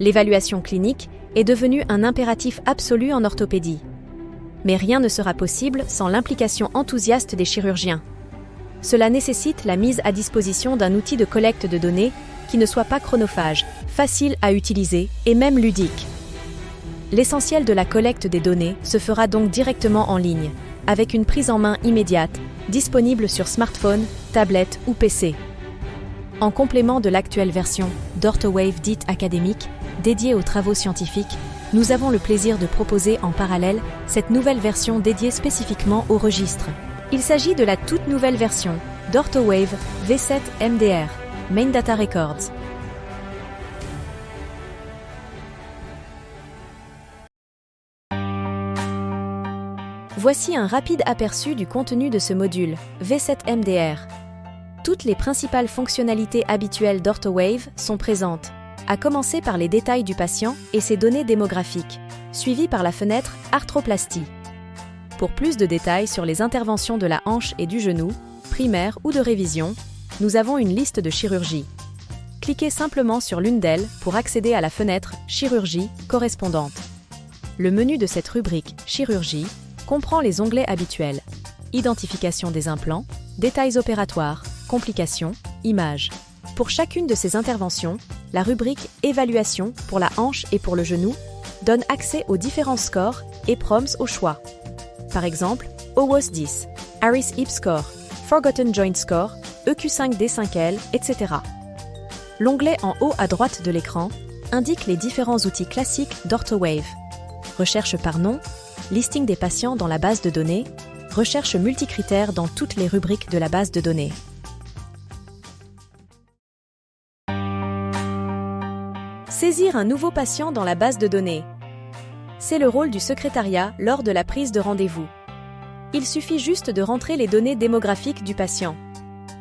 L'évaluation clinique est devenue un impératif absolu en orthopédie. Mais rien ne sera possible sans l'implication enthousiaste des chirurgiens. Cela nécessite la mise à disposition d'un outil de collecte de données qui ne soit pas chronophage, facile à utiliser et même ludique. L'essentiel de la collecte des données se fera donc directement en ligne, avec une prise en main immédiate, disponible sur smartphone, tablette ou PC. En complément de l'actuelle version d'OrthoWave dite académique, dédiée aux travaux scientifiques, nous avons le plaisir de proposer en parallèle cette nouvelle version dédiée spécifiquement au registre. Il s'agit de la toute nouvelle version d'OrthoWave V7 MDR, Main Data Records. Voici un rapide aperçu du contenu de ce module V7 MDR. Toutes les principales fonctionnalités habituelles d'OrthoWave sont présentes, à commencer par les détails du patient et ses données démographiques, suivi par la fenêtre Arthroplastie. Pour plus de détails sur les interventions de la hanche et du genou, primaire ou de révision, nous avons une liste de chirurgies. Cliquez simplement sur l'une d'elles pour accéder à la fenêtre Chirurgie correspondante. Le menu de cette rubrique Chirurgie comprend les onglets habituels: Identification des implants, Détails opératoires, Complications, Images. Pour chacune de ces interventions, la rubrique Évaluation pour la hanche et pour le genou donne accès aux différents scores et prompts au choix. Par exemple, OWOS 10, Harris Hip Score, Forgotten Joint Score, EQ5D5L, etc. L'onglet en haut à droite de l'écran indique les différents outils classiques d'OrthoWave. Recherche par nom, listing des patients dans la base de données, recherche multicritères dans toutes les rubriques de la base de données. Saisir un nouveau patient dans la base de données. C'est le rôle du secrétariat lors de la prise de rendez-vous. Il suffit juste de rentrer les données démographiques du patient.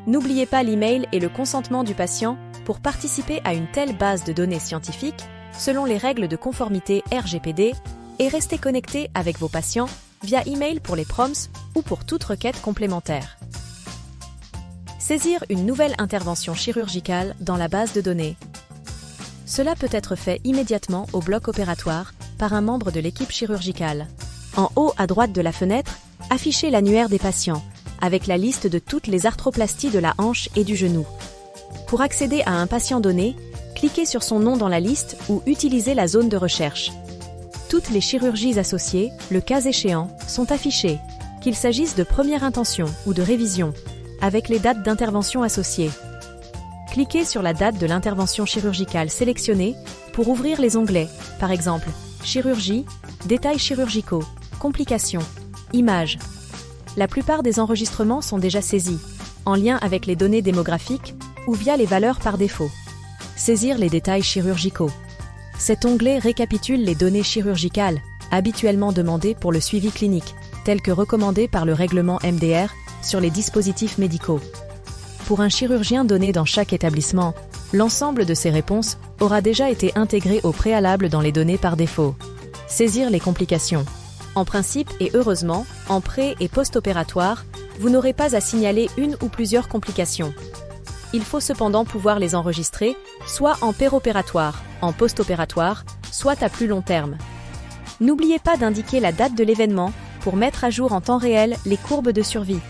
N'oubliez pas l'email et le consentement du patient pour participer à une telle base de données scientifique selon les règles de conformité RGPD et restez connecté avec vos patients via email pour les prompts ou pour toute requête complémentaire. Saisir une nouvelle intervention chirurgicale dans la base de données. Cela peut être fait immédiatement au bloc opératoire par un membre de l'équipe chirurgicale. En haut à droite de la fenêtre, affichez l'annuaire des patients, avec la liste de toutes les arthroplasties de la hanche et du genou. Pour accéder à un patient donné, cliquez sur son nom dans la liste ou utilisez la zone de recherche. Toutes les chirurgies associées, le cas échéant, sont affichées, qu'il s'agisse de première intention ou de révision, avec les dates d'intervention associées. Cliquez sur la date de l'intervention chirurgicale sélectionnée pour ouvrir les onglets, par exemple, Chirurgie, Détails chirurgicaux, Complications, Images. La plupart des enregistrements sont déjà saisis, en lien avec les données démographiques ou via les valeurs par défaut. Saisir les détails chirurgicaux. Cet onglet récapitule les données chirurgicales, habituellement demandées pour le suivi clinique, telles que recommandées par le règlement MDR, sur les dispositifs médicaux. Pour un chirurgien donné dans chaque établissement, l'ensemble de ces réponses aura déjà été intégré au préalable dans les données par défaut. Saisir les complications. En principe et heureusement, en pré- et post-opératoire, vous n'aurez pas à signaler une ou plusieurs complications. Il faut cependant pouvoir les enregistrer, soit en péropératoire, en post-opératoire, soit à plus long terme. N'oubliez pas d'indiquer la date de l'événement pour mettre à jour en temps réel les courbes de survie.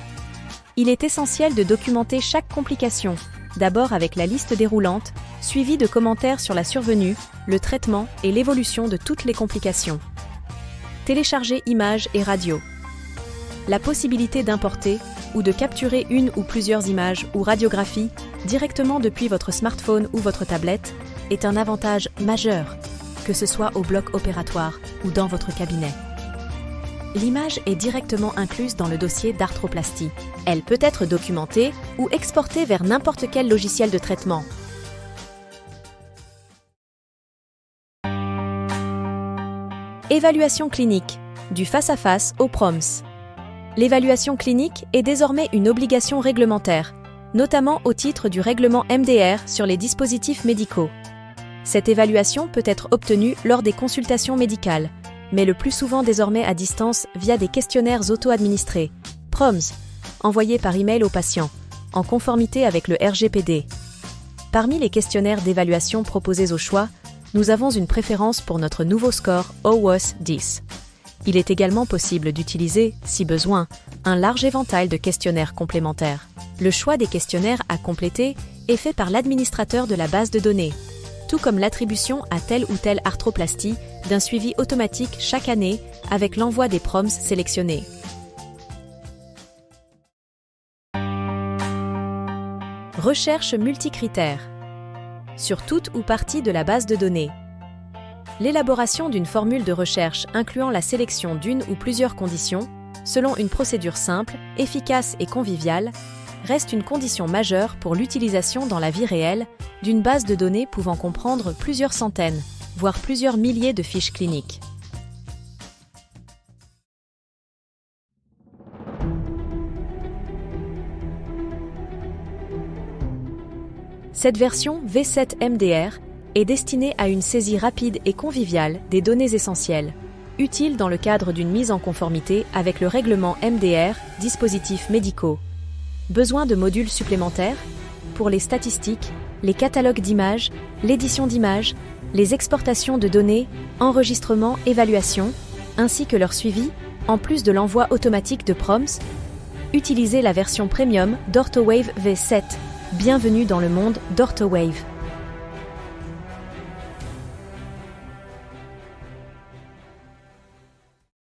Il est essentiel de documenter chaque complication, d'abord avec la liste déroulante, suivie de commentaires sur la survenue, le traitement et l'évolution de toutes les complications. Télécharger images et radios. La possibilité d'importer ou de capturer une ou plusieurs images ou radiographies directement depuis votre smartphone ou votre tablette est un avantage majeur, que ce soit au bloc opératoire ou dans votre cabinet. L'image est directement incluse dans le dossier d'arthroplastie. Elle peut être documentée ou exportée vers n'importe quel logiciel de traitement. Évaluation clinique, du face-à-face aux prompts. L'évaluation clinique est désormais une obligation réglementaire, notamment au titre du règlement MDR sur les dispositifs médicaux. Cette évaluation peut être obtenue lors des consultations médicales, mais le plus souvent désormais à distance via des questionnaires auto-administrés, prompts, envoyés par email aux patients, en conformité avec le RGPD. Parmi les questionnaires d'évaluation proposés au choix, nous avons une préférence pour notre nouveau score OWASP 10. Il est également possible d'utiliser, si besoin, un large éventail de questionnaires complémentaires. Le choix des questionnaires à compléter est fait par l'administrateur de la base de données, tout comme l'attribution à telle ou telle arthroplastie d'un suivi automatique chaque année avec l'envoi des prompts sélectionnés. Recherche multicritères. Sur toute ou partie de la base de données. L'élaboration d'une formule de recherche incluant la sélection d'une ou plusieurs conditions, selon une procédure simple, efficace et conviviale, reste une condition majeure pour l'utilisation dans la vie réelle d'une base de données pouvant comprendre plusieurs centaines, voire plusieurs milliers de fiches cliniques. Cette version V7 MDR est destinée à une saisie rapide et conviviale des données essentielles, utiles dans le cadre d'une mise en conformité avec le règlement MDR, dispositifs médicaux. Besoin de modules supplémentaires? Pour les statistiques, les catalogues d'images, l'édition d'images, les exportations de données, enregistrement, évaluation, ainsi que leur suivi, en plus de l'envoi automatique de prompts, utilisez la version premium d'OrthoWave V7. Bienvenue dans le monde d'OrthoWave.